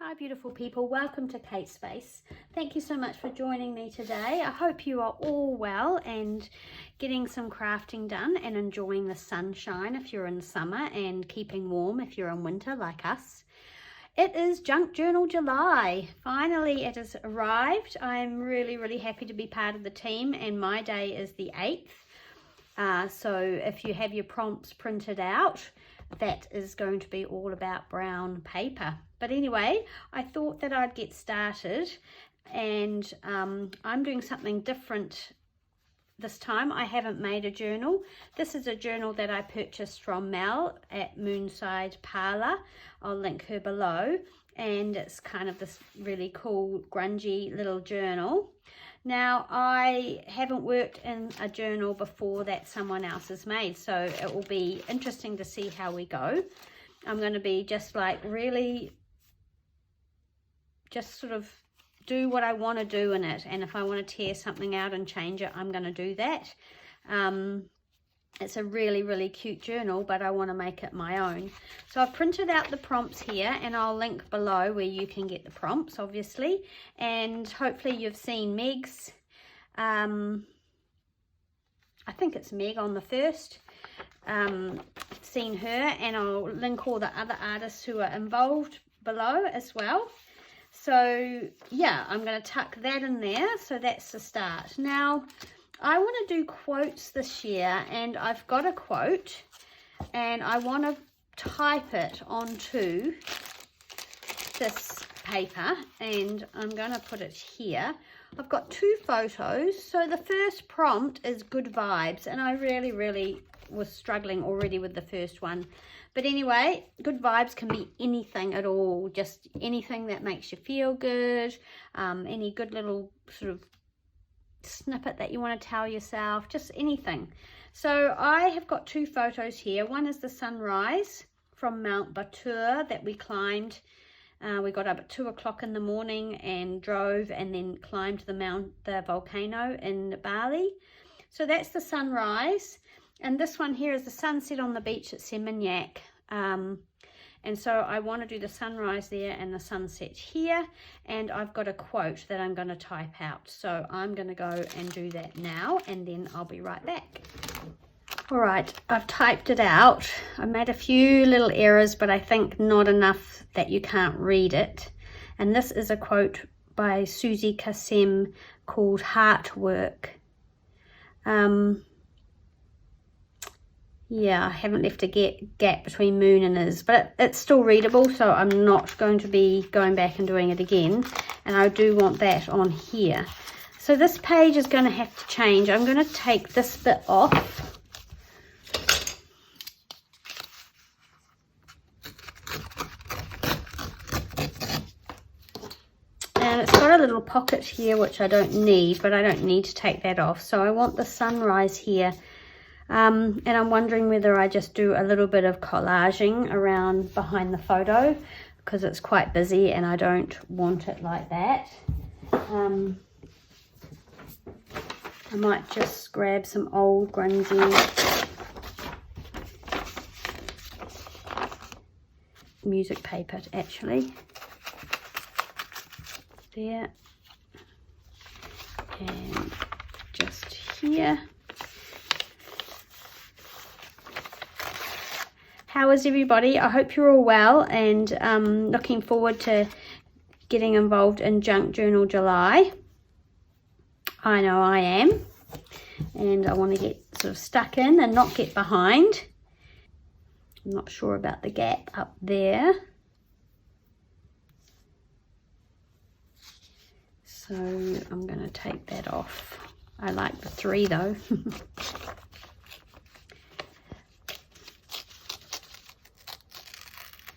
Hi beautiful people, welcome to Kate Space. Thank you so much for joining me today. I hope you are all well and getting some crafting done and enjoying the sunshine if you're in summer and keeping warm if you're in winter like us. It is Junk Journal July. Finally it has arrived. I'm really happy to be part of the team, and my day is the 8th. So if you have your prompts printed out, that is going to be all about brown paper. But anyway, I thought that I'd get started, and I'm doing something different this time. I haven't made a journal. This is a journal that I purchased from Mel at Moonside Parlour. I'll link her below, and it's kind of this really cool grungy little journal. Now, I haven't worked in a journal before that someone else has made, so it will be interesting to see how we go. I'm going to be just like really just sort of do what I want to do in it, and if I want to tear something out and change it, I'm going to do that. It's a really cute journal, but I want to make it my own. So I've printed out the prompts here, and I'll link below where you can get the prompts, obviously. And hopefully you've seen Meg's, I think it's Meg on the first, seen her, and I'll link all the other artists who are involved below as well. So yeah, I'm going to tuck that in there. So that's the start. Now, I want to do quotes this year, and I've got a quote and I want to type it onto this paper, and I'm going to put it here. I've got 2 photos. So the first prompt is good vibes, and I really was struggling already with the first one. But anyway, good vibes can be anything at all, just anything that makes you feel good, any good little sort of snippet that you want to tell yourself, just anything. So I have got 2 photos here. One is the sunrise from Mount Batur that we climbed. We got up at 2 o'clock in the morning and drove and then climbed the volcano in Bali. So that's the sunrise. And this one here is the sunset on the beach at Seminyak. And so I want to do the sunrise there and the sunset here, and I've got a quote that I'm going to type out. So I'm going to go and do that now, and then I'll be right back. All right, I've typed it out. I made a few little errors, but I think not enough that you can't read it. And this is a quote by Susie Kassem called Heart Work. Yeah, I haven't left a gap between moon and is, but it's still readable, so I'm not going to be going back and doing it again. And I do want that on here. So this page is going to have to change. I'm going to take this bit off. And it's got a little pocket here, which I don't need, but I don't need to take that off. So I want the sunrise here. And I'm wondering whether I just do a little bit of collaging around behind the photo, because it's quite busy and I don't want it like that. I might just grab some old grungy music paper actually. There. And just here. How is everybody? I hope you're all well, and looking forward to getting involved in Junk Journal July. I know I am, and I want to get sort of stuck in and not get behind. I'm not sure about the gap up there. So I'm going to take that off. I like the 3 though.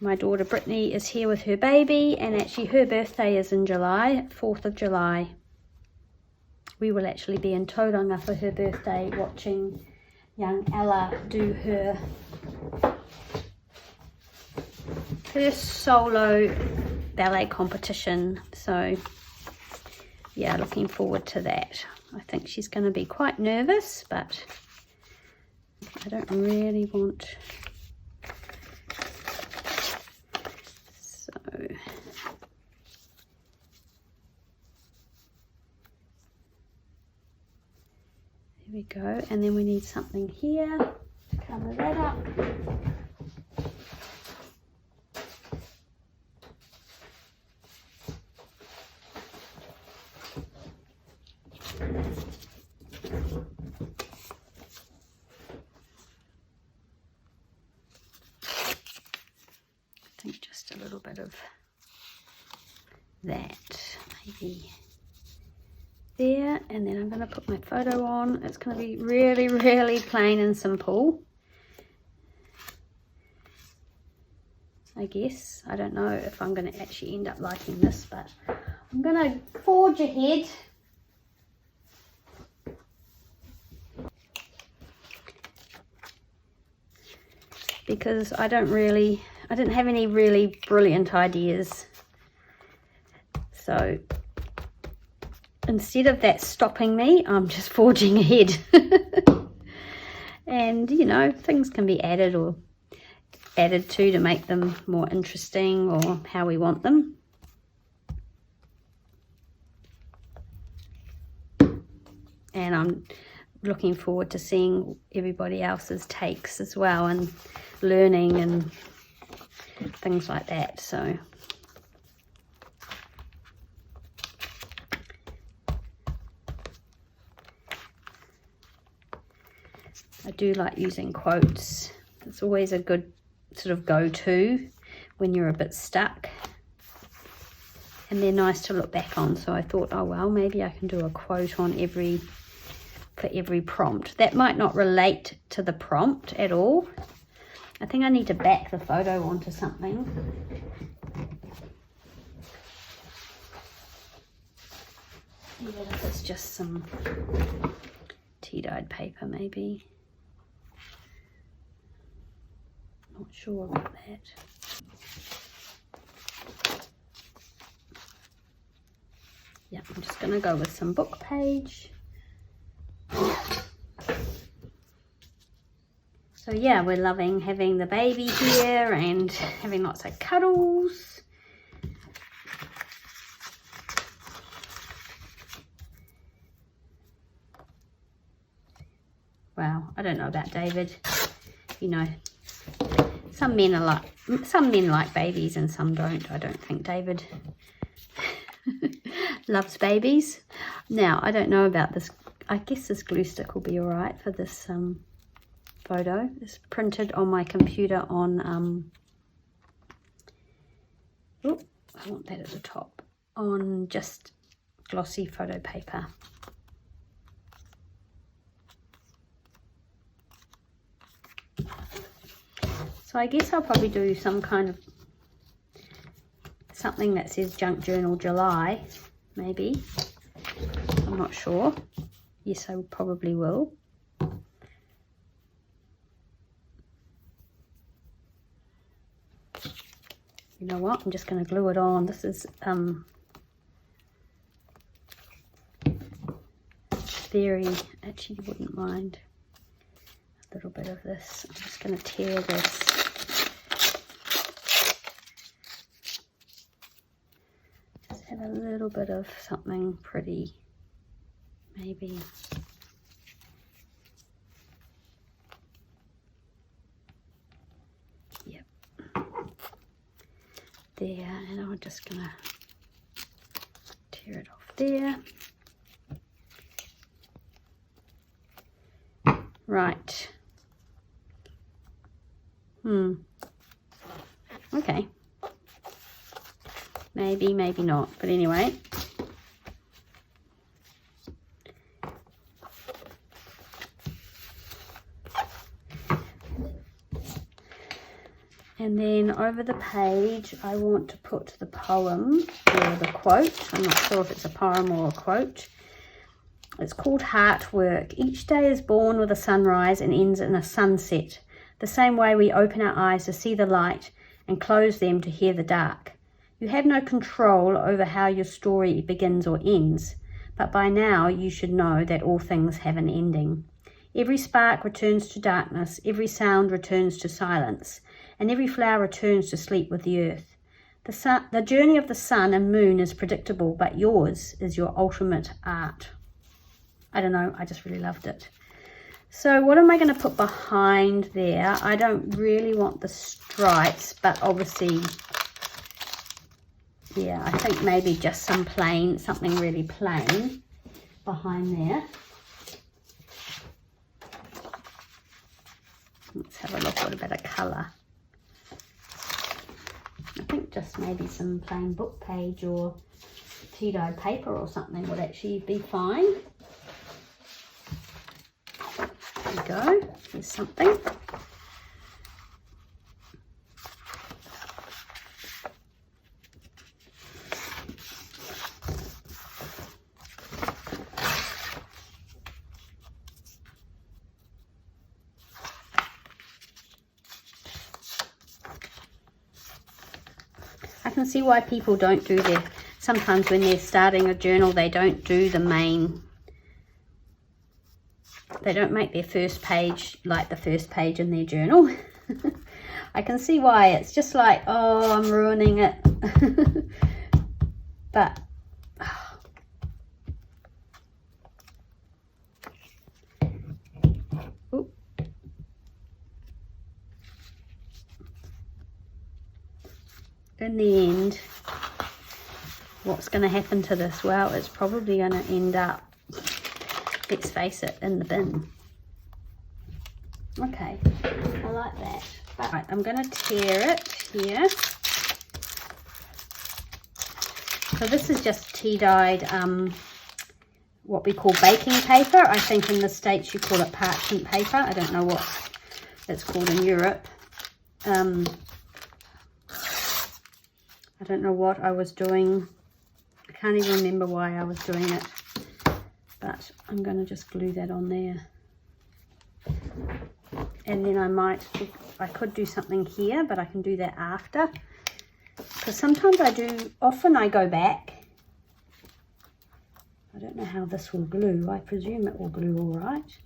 My daughter Brittany is here with her baby, and actually her birthday is in July, 4th of July. We will actually be in Tauranga for her birthday watching young Ella do her first solo ballet competition. So yeah, looking forward to that. I think she's going to be quite nervous, but I don't really want... So we go. And then we need something here to cover that up. I think just a little bit of that, maybe there, and then I'm going to put my photo on. It's going to be really, really plain and simple, I guess. I don't know if I'm going to actually end up liking this, but I'm going to forge ahead. Because I didn't have any really brilliant ideas. So instead of that stopping me, I'm just forging ahead. And you know, things can be added or added to make them more interesting or how we want them. And I'm looking forward to seeing everybody else's takes as well, and learning and things like that. So I do like using quotes. It's always a good sort of go-to when you're a bit stuck, and they're nice to look back on. So I thought, oh well, maybe I can do a quote on for every prompt. That might not relate to the prompt at all. I think I need to back the photo onto something. Even if it's just some tea-dyed paper, maybe. Not sure about that. Yeah, I'm just going to go with some book page. So yeah, we're loving having the baby here and having lots of cuddles. Wow, I don't know about David. You know, some men like babies and some don't. I don't think David loves babies. Now, I don't know about this. I guess this glue stick will be all right for this photo. It's printed on my computer on oh, I want that at the top, on just glossy photo paper. So I guess I'll probably do some kind of something that says Junk Journal July, maybe. I'm not sure. Yes, I probably will. You know what? I'm just going to glue it on. This is very, actually you wouldn't mind a little bit of this. I'm just going to tear this. Just have a little bit of something pretty, maybe. Yep. There, and I'm just going to tear it off there. Right. Okay. Maybe, maybe not. But anyway. And then over the page, I want to put the poem or the quote. I'm not sure if it's a poem or a quote. It's called Heart Work. Each day is born with a sunrise and ends in a sunset. The same way we open our eyes to see the light and close them to hear the dark. You have no control over how your story begins or ends, but by now you should know that all things have an ending. Every spark returns to darkness, every sound returns to silence, and every flower returns to sleep with the earth. The journey of the sun and moon is predictable, but yours is your ultimate art. I don't know, I just really loved it. So what am I going to put behind there? I don't really want the stripes, but obviously, yeah, I think maybe just some plain, something really plain behind there. Let's have a look, what about a colour? I think just maybe some plain book page or tea-dyed paper or something would actually be fine. There we go, here's something. I can see why people don't do their, sometimes when they're starting a journal, they don't do the main, they don't make their first page like the first page in their journal. I can see why. It's just like, oh, I'm ruining it. But in the end, what's going to happen to this? Well, it's probably going to end up, let's face it, in the bin. Okay, I like that. But right, I'm going to tear it here. So this is just tea-dyed, what we call baking paper. I think in the States you call it parchment paper. I don't know what it's called in Europe. I don't know what I was doing. I can't even remember why I was doing it. But I'm going to just glue that on there. And then I could do something here, but I can do that after. Because sometimes often I go back. I don't know how this will glue. I presume it will glue all right.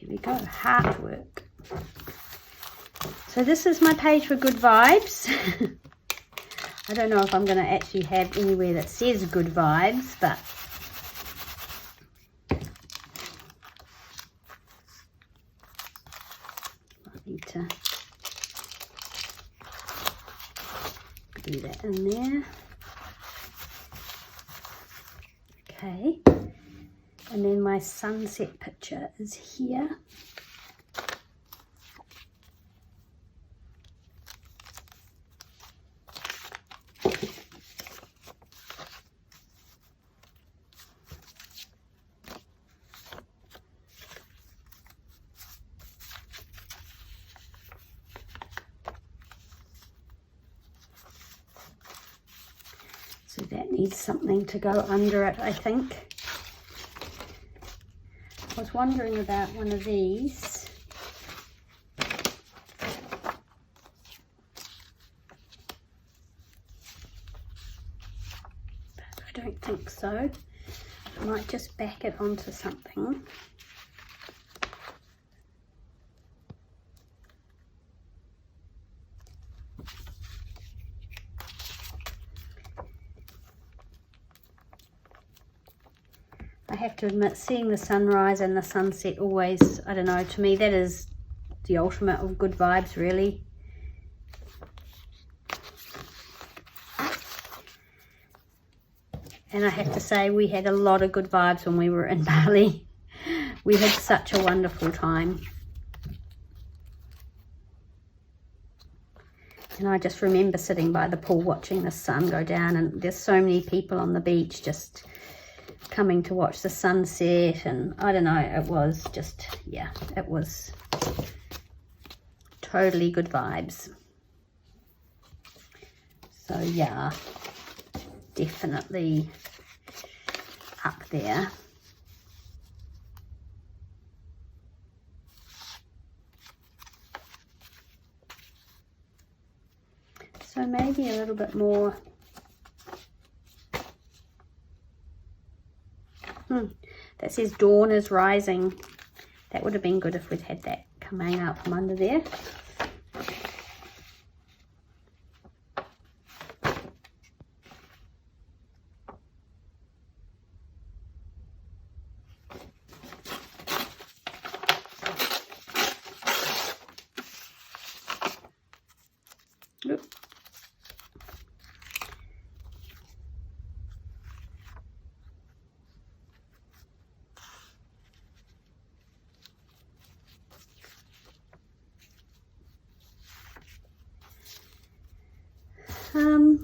We go, heart work. So this is my page for good vibes. I don't know if I'm going to actually have anywhere that says good vibes, but I need to do that in there. Okay. And then my sunset picture is here. So that needs something to go under it, I think. I was wondering about one of these. But I don't think so. I might just back it onto something. I have to admit, seeing the sunrise and the sunset always, I don't know, to me that is the ultimate of good vibes, really. And I have to say, we had a lot of good vibes when we were in Bali. We had such a wonderful time. And I just remember sitting by the pool watching the sun go down, and there's so many people on the beach just coming to watch the sunset, and I don't know, it was just, yeah, it was totally good vibes. So yeah, definitely up there. So maybe a little bit more. That says dawn is rising. That would have been good if we'd had that coming out from under there.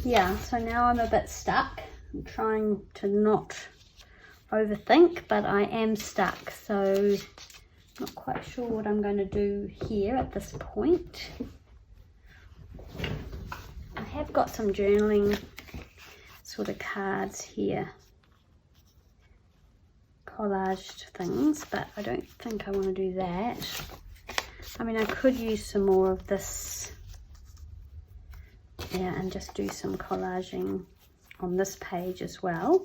Yeah, so now I'm a bit stuck. I'm trying to not overthink, but I am stuck, so not quite sure what I'm going to do here at this point. I have got some journaling sort of cards here, collaged things, but I don't think I want to do that. I mean, I could use some more of this, yeah, and just do some collaging on this page as well.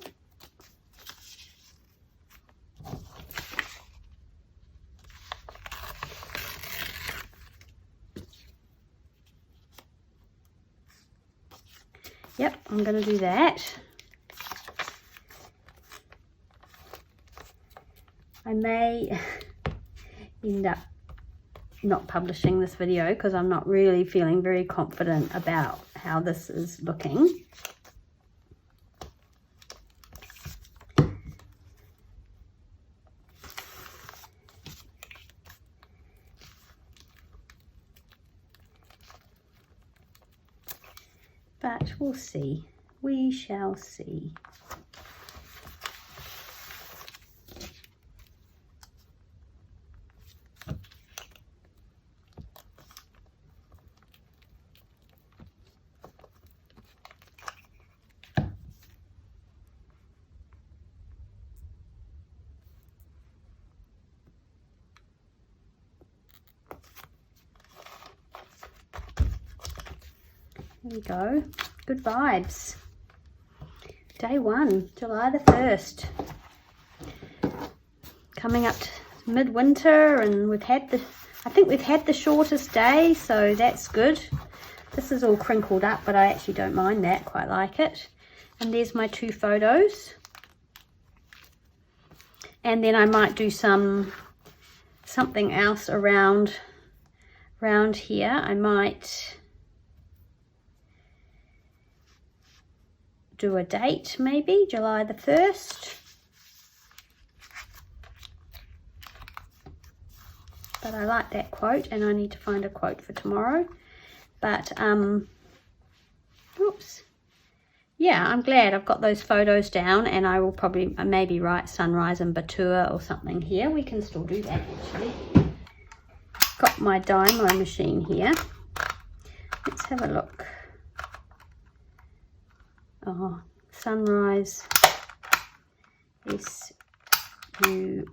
Yep, I'm going to do that. I may end up not publishing this video because I'm not really feeling very confident about how this is looking. But we'll see. We shall see. There we go. Good vibes. Day 1, July the 1st. Coming up to midwinter, and we've had the, I think we've had the shortest day, so that's good. This is all crinkled up, but I actually don't mind that, quite like it. And there's my 2 photos. And then I might do something else around here. I might do a date, maybe July the 1st. But I like that quote, and I need to find a quote for tomorrow. But oops, yeah, I'm glad I've got those photos down, and I will probably maybe write sunrise and Batua or something here. We can still do that actually. Got my Dymo machine here. Let's have a look. Oh, sunrise, S-U-N-R-I-S-E.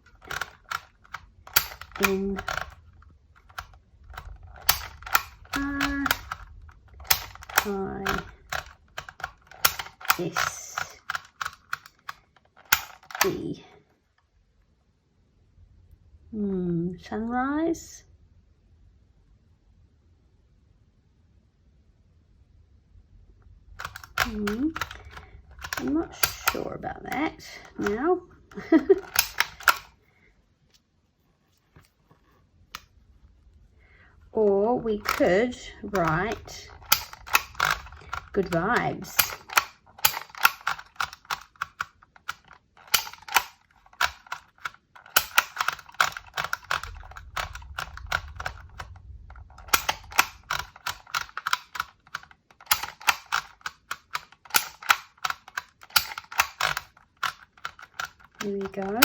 Sunrise. I'm not sure about that now. Or we could write good vibes. There we go.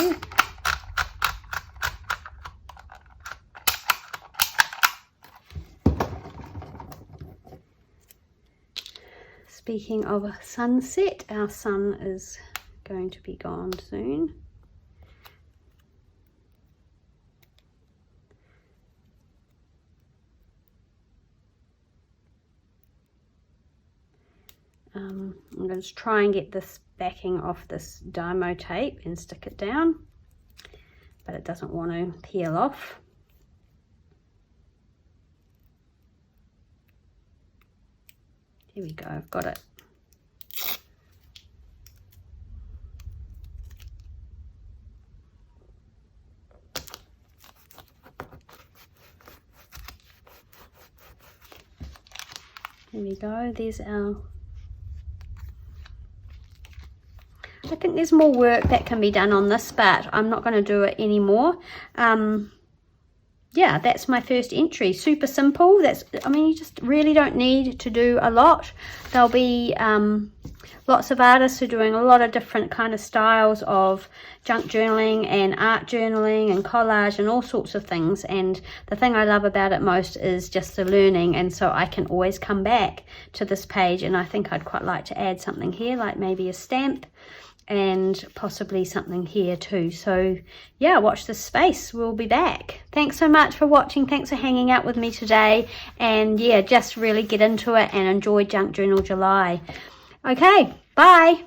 Speaking of a sunset, our sun is going to be gone soon. I'm going to try and get this backing off this Dymo tape and stick it down, but it doesn't want to peel off. Here we go, I've got it. There we go, there's our... I think there's more work that can be done on this, but I'm not going to do it anymore. yeah, that's my first entry. Super simple. I mean, you just really don't need to do a lot. There'll be lots of artists who are doing a lot of different kind of styles of junk journaling and art journaling and collage and all sorts of things. And the thing I love about it most is just the learning. And so I can always come back to this page, and I think I'd quite like to add something here, like maybe a stamp, and possibly something here too. So yeah, watch this space. We'll be back. Thanks so much for watching. Thanks for hanging out with me today. And yeah, just really get into it and enjoy Junk Journal July. Okay, bye.